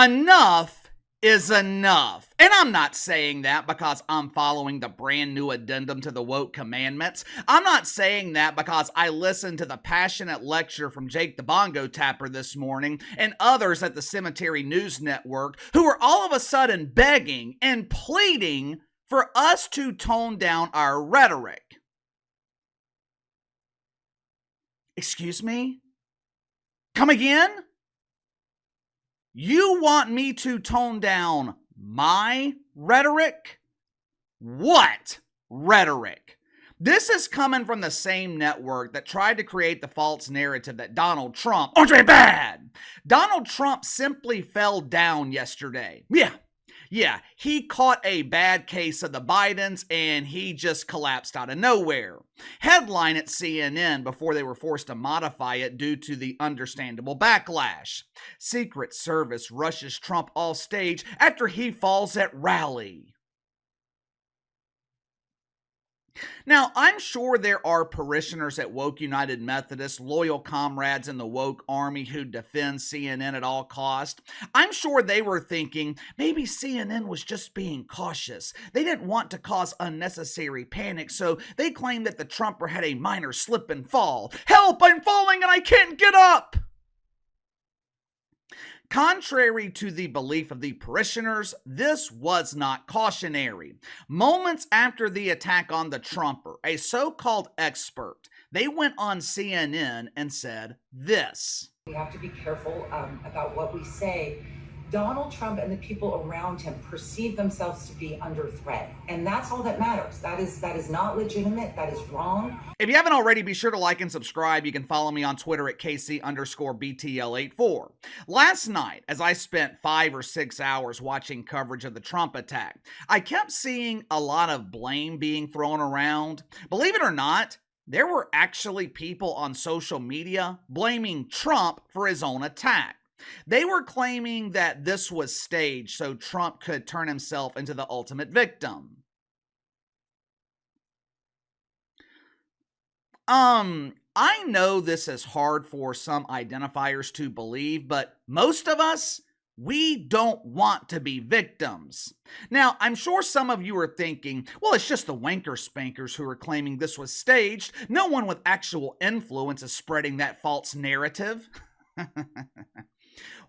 Enough is enough. And I'm not saying that because I'm following the brand new addendum to the woke commandments. I'm not saying that because I listened to the passionate lecture from Jake the Bongo Tapper this morning and others at the Cemetery News Network who are all of a sudden begging and pleading for us to tone down our rhetoric. Excuse me? Come again? You want me to tone down my rhetoric? What rhetoric? This is coming from the same network that tried to create the false narrative that Donald Trump, Andre bad! Donald Trump simply fell down yesterday. Yeah, he caught a bad case of the Bidens and he just collapsed out of nowhere. Headline at CNN before they were forced to modify it due to the understandable backlash. Secret Service rushes Trump off stage after he falls at rally. Now, I'm sure there are parishioners at Woke United Methodist, loyal comrades in the woke army who defend CNN at all costs. I'm sure they were thinking maybe CNN was just being cautious. They didn't want to cause unnecessary panic, so they claimed that the Trumper had a minor slip and fall. Help, I'm falling and I can't get up! Contrary to the belief of the parishioners, this was not cautionary. Moments after the attack on the Trumper, a so-called expert, they went on CNN and said this. We have to be careful about what we say. Donald Trump and the people around him perceive themselves to be under threat. And that's all that matters. That is not legitimate. That is wrong. If you haven't already, be sure to like and subscribe. You can follow me on Twitter at KC_BTL84. Last night, as I spent 5 or 6 hours watching coverage of the Trump attack, I kept seeing a lot of blame being thrown around. Believe it or not, there were actually people on social media blaming Trump for his own attack. They were claiming that this was staged so Trump could turn himself into the ultimate victim. I know this is hard for some identifiers to believe, but most of us, we don't want to be victims. Now, I'm sure some of you are thinking, well, it's just the wanker spankers who are claiming this was staged. No one with actual influence is spreading that false narrative.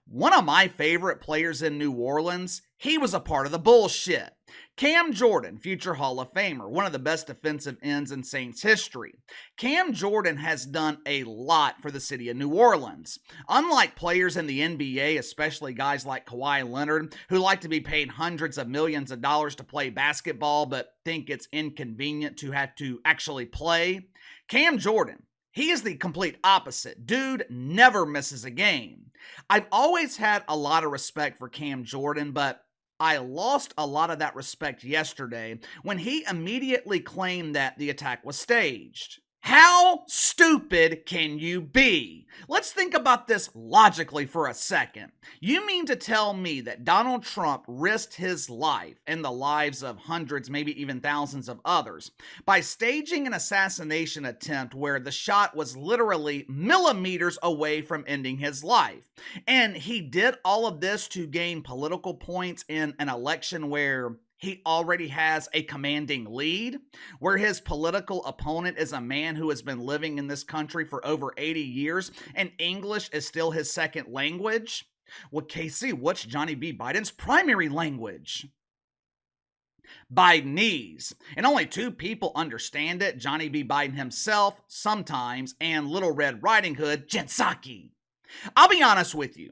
One of my favorite players in New Orleans, he was a part of the bullshit. Cam Jordan, future Hall of Famer, one of the best defensive ends in Saints history. Cam Jordan has done a lot for the city of New Orleans. Unlike players in the NBA, especially guys like Kawhi Leonard, who like to be paid hundreds of millions of dollars to play basketball but think it's inconvenient to have to actually play, Cam Jordan, he is the complete opposite. Dude never misses a game. I've always had a lot of respect for Cam Jordan, but I lost a lot of that respect yesterday when he immediately claimed that the attack was staged. How stupid can you be? Let's think about this logically for a second. You mean to tell me that Donald Trump risked his life and the lives of hundreds, maybe even thousands of others by staging an assassination attempt where the shot was literally millimeters away from ending his life? And he did all of this to gain political points in an election where he already has a commanding lead, where his political opponent is a man who has been living in this country for over 80 years and English is still his second language? Well, KC, what's Johnny B. Biden's primary language? Bidenese. And only 2 people understand it, Johnny B. Biden himself, sometimes, and Little Red Riding Hood, Jen Psaki. I'll be honest with you.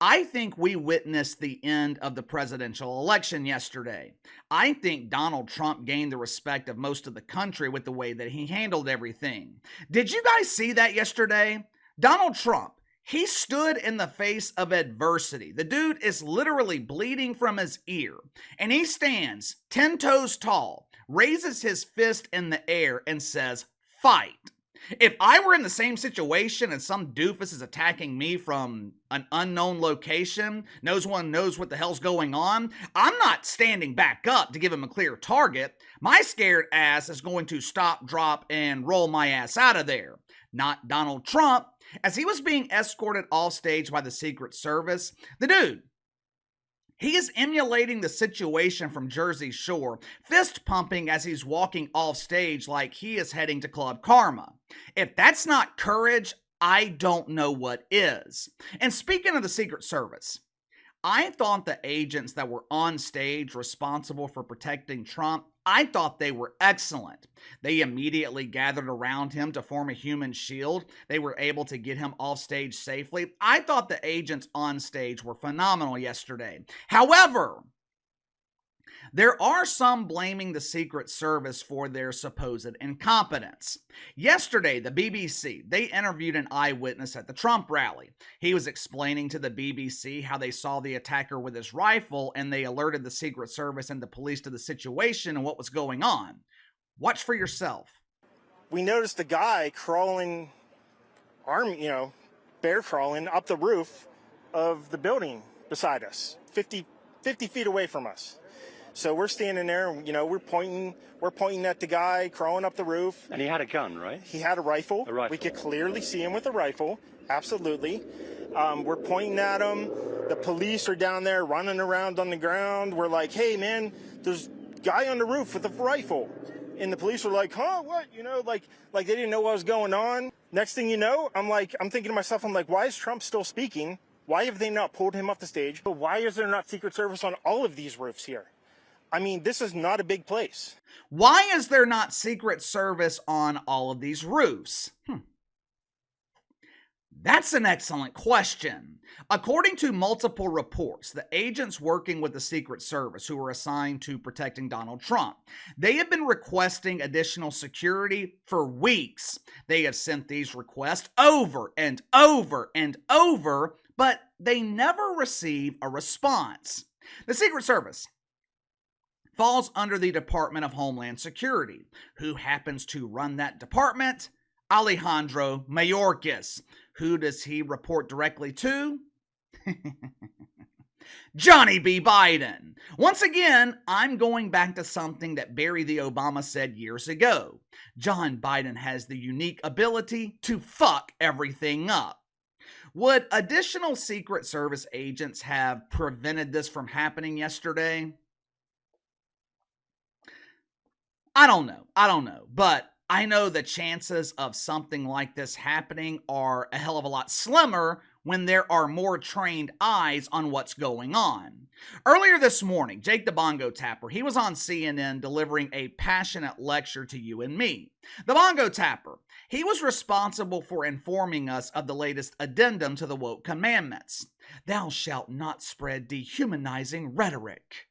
I think we witnessed the end of the presidential election yesterday. I think Donald Trump gained the respect of most of the country with the way that he handled everything. Did you guys see that yesterday? Donald Trump, he stood in the face of adversity. The dude is literally bleeding from his ear, and he stands 10 toes tall, raises his fist in the air, and says, "Fight." If I were in the same situation and some doofus is attacking me from an unknown location, no one knows what the hell's going on, I'm not standing back up to give him a clear target. My scared ass is going to stop, drop, and roll my ass out of there. Not Donald Trump. As he was being escorted off stage by the Secret Service, the dude, He is emulating the situation from Jersey Shore, fist pumping as he's walking off stage like he is heading to Club Karma. If that's not courage, I don't know what is. And speaking of the Secret Service, I thought the agents that were on stage responsible for protecting Trump, I thought they were excellent. They immediately gathered around him to form a human shield. They were able to get him off stage safely. I thought the agents on stage were phenomenal yesterday. However, there are some blaming the Secret Service for their supposed incompetence. Yesterday, the BBC, they interviewed an eyewitness at the Trump rally. He was explaining to the BBC how they saw the attacker with his rifle and they alerted the Secret Service and the police to the situation and what was going on. Watch for yourself. We noticed a guy crawling, bear crawling up the roof of the building beside us, 50 feet away from us. So we're standing there, we're pointing at the guy crawling up the roof. And he had a gun, right? He had a rifle. A rifle. We could clearly see him with a rifle. Absolutely. We're pointing at him. The police are down there running around on the ground. We're like, hey, man, there's a guy on the roof with a rifle. And the police were like, huh, what? Like they didn't know what was going on. Next thing you know, I'm thinking to myself, why is Trump still speaking? Why have they not pulled him off the stage? But why is there not Secret Service on all of these roofs here? This is not a big place. Why is there not Secret Service on all of these roofs? That's an excellent question. According to multiple reports, the agents working with the Secret Service who are assigned to protecting Donald Trump, they have been requesting additional security for weeks. They have sent these requests over and over and over, but they never receive a response. The Secret Service falls under the Department of Homeland Security. Who happens to run that department? Alejandro Mayorkas. Who does he report directly to? Johnny B. Biden. Once again, I'm going back to something that Barry the Obama said years ago. John Biden has the unique ability to fuck everything up. Would additional Secret Service agents have prevented this from happening yesterday? I don't know, but I know the chances of something like this happening are a hell of a lot slimmer when there are more trained eyes on what's going on. Earlier this morning, Jake the Bongo Tapper, he was on CNN delivering a passionate lecture to you and me. The Bongo Tapper, he was responsible for informing us of the latest addendum to the woke commandments. Thou shalt not spread dehumanizing rhetoric.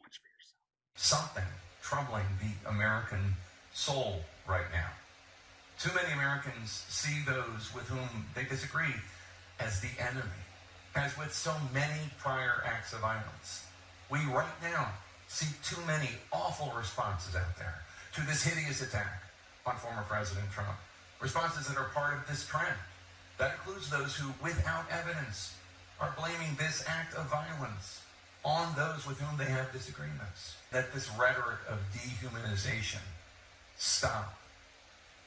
Watch for yourself. Something troubling the American soul right now. Too many Americans see those with whom they disagree as the enemy, as with so many prior acts of violence. We right now see too many awful responses out there to this hideous attack on former President Trump. Responses that are part of this trend. That includes those who, without evidence, are blaming this act of violence on those with whom they have disagreements. That this rhetoric of dehumanization stop.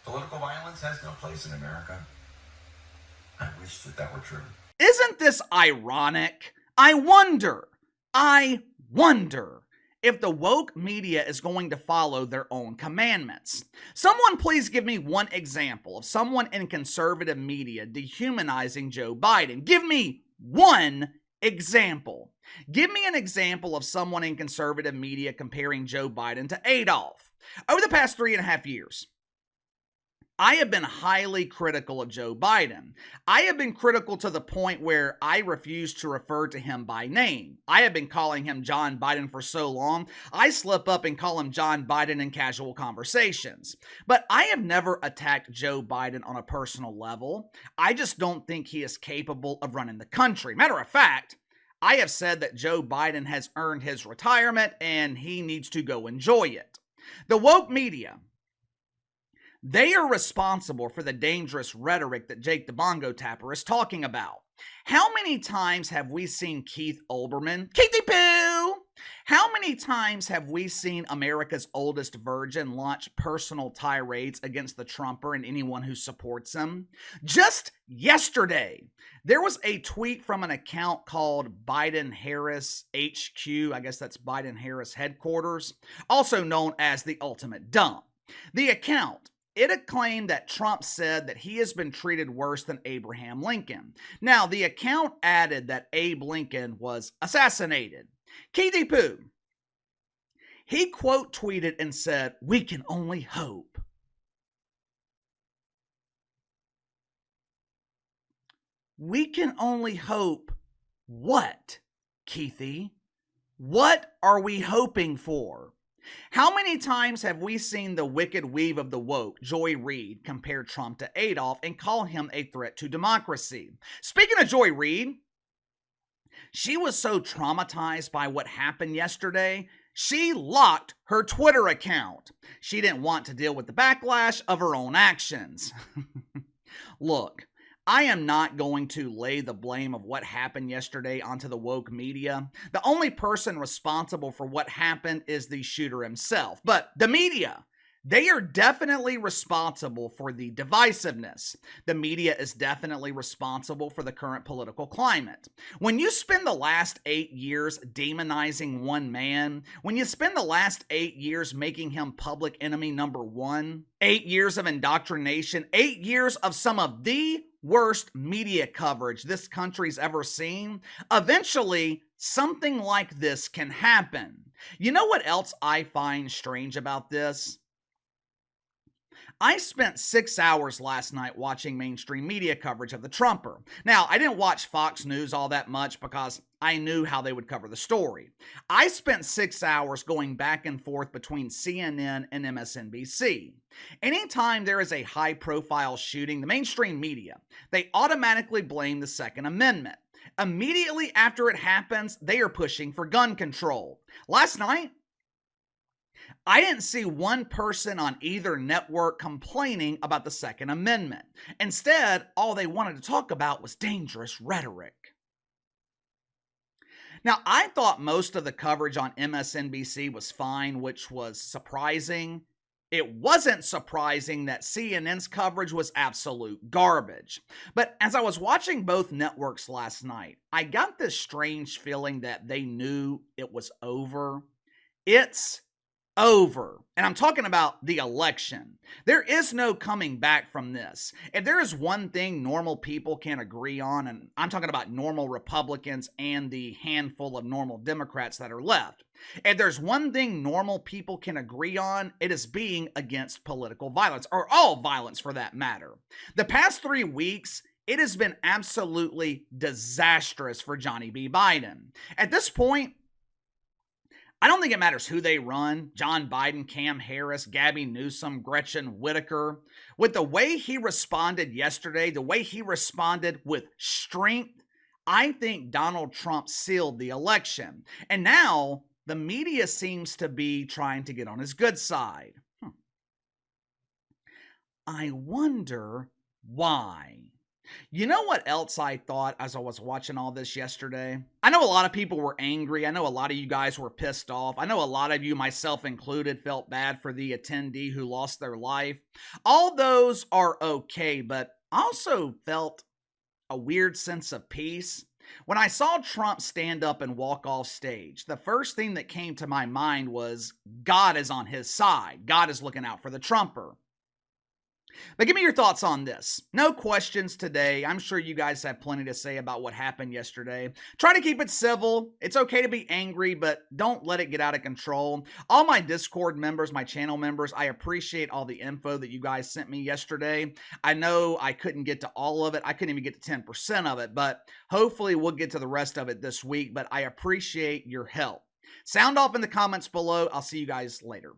Political violence has no place in America. I wish that were true. Isn't this ironic? I wonder if the woke media is going to follow their own commandments. Someone please give me one example of someone in conservative media dehumanizing Joe Biden. Give me one example. Give me an example of someone in conservative media comparing Joe Biden to Adolf. Over the past 3.5 years, I have been highly critical of Joe Biden. I have been critical to the point where I refuse to refer to him by name. I have been calling him John Biden for so long, I slip up and call him John Biden in casual conversations. But I have never attacked Joe Biden on a personal level. I just don't think he is capable of running the country. Matter of fact, I have said that Joe Biden has earned his retirement and he needs to go enjoy it. The woke media, they are responsible for the dangerous rhetoric that Jake the Bongo Tapper is talking about. How many times have we seen Keith Olbermann, Keithy Pooh? How many times have we seen America's oldest virgin launch personal tirades against the Trumper and anyone who supports him? Just yesterday, there was a tweet from an account called Biden Harris HQ. I guess that's Biden Harris headquarters, also known as the Ultimate Dump. The account, it had claimed that Trump said that he has been treated worse than Abraham Lincoln. Now, the account added that Abe Lincoln was assassinated. Keithy Poo, he quote tweeted and said, "We can only hope." We can only hope what, Keithy? What are we hoping for? How many times have we seen the wicked weave of the woke, Joy Reid, compare Trump to Adolf and call him a threat to democracy? Speaking of Joy Reid, she was so traumatized by what happened yesterday, she locked her Twitter account. She didn't want to deal with the backlash of her own actions. Look, I am not going to lay the blame of what happened yesterday onto the woke media. The only person responsible for what happened is the shooter himself. But the media, they are definitely responsible for the divisiveness. The media is definitely responsible for the current political climate. When you spend the last 8 years demonizing one man, when you spend the last 8 years making him public enemy number one, 8 years of indoctrination, 8 years of some of the worst media coverage this country's ever seen, eventually something like this can happen. You know what else I find strange about this? I spent 6 hours last night watching mainstream media coverage of the Trumper. Now, I didn't watch Fox News all that much because I knew how they would cover the story. I spent 6 hours going back and forth between CNN and MSNBC. Anytime there is a high-profile shooting, the mainstream media, they automatically blame the Second Amendment. Immediately after it happens, they are pushing for gun control. Last night, I didn't see one person on either network complaining about the Second Amendment. Instead, all they wanted to talk about was dangerous rhetoric. Now, I thought most of the coverage on MSNBC was fine, which was surprising. It wasn't surprising that CNN's coverage was absolute garbage. But as I was watching both networks last night, I got this strange feeling that they knew it was over. It's over. And I'm talking about the election. There is no coming back from this. If there is one thing normal people can agree on, and I'm talking about normal Republicans and the handful of normal Democrats that are left, if there's one thing normal people can agree on, it is being against political violence, or all violence for that matter. The past 3 weeks, it has been absolutely disastrous for Johnny B. Biden. At this point, I don't think it matters who they run, John Biden, Cam Harris, Gabby Newsom, Gretchen Whitaker. With the way he responded yesterday, the way he responded with strength, I think Donald Trump sealed the election. And now the media seems to be trying to get on his good side. I wonder why. You know what else I thought as I was watching all this yesterday? I know a lot of people were angry. I know a lot of you guys were pissed off. I know a lot of you, myself included, felt bad for the attendee who lost their life. All those are okay, but I also felt a weird sense of peace. When I saw Trump stand up and walk off stage, the first thing that came to my mind was God is on his side. God is looking out for the Trumper. But give me your thoughts on this. No questions today. I'm sure you guys have plenty to say about what happened yesterday. Try to keep it civil. It's okay to be angry, but don't let it get out of control. All my Discord members, my channel members, I appreciate all the info that you guys sent me yesterday. I know I couldn't get to all of it. I couldn't even get to 10% of it, but hopefully we'll get to the rest of it this week. But I appreciate your help. Sound off in the comments below. I'll see you guys later.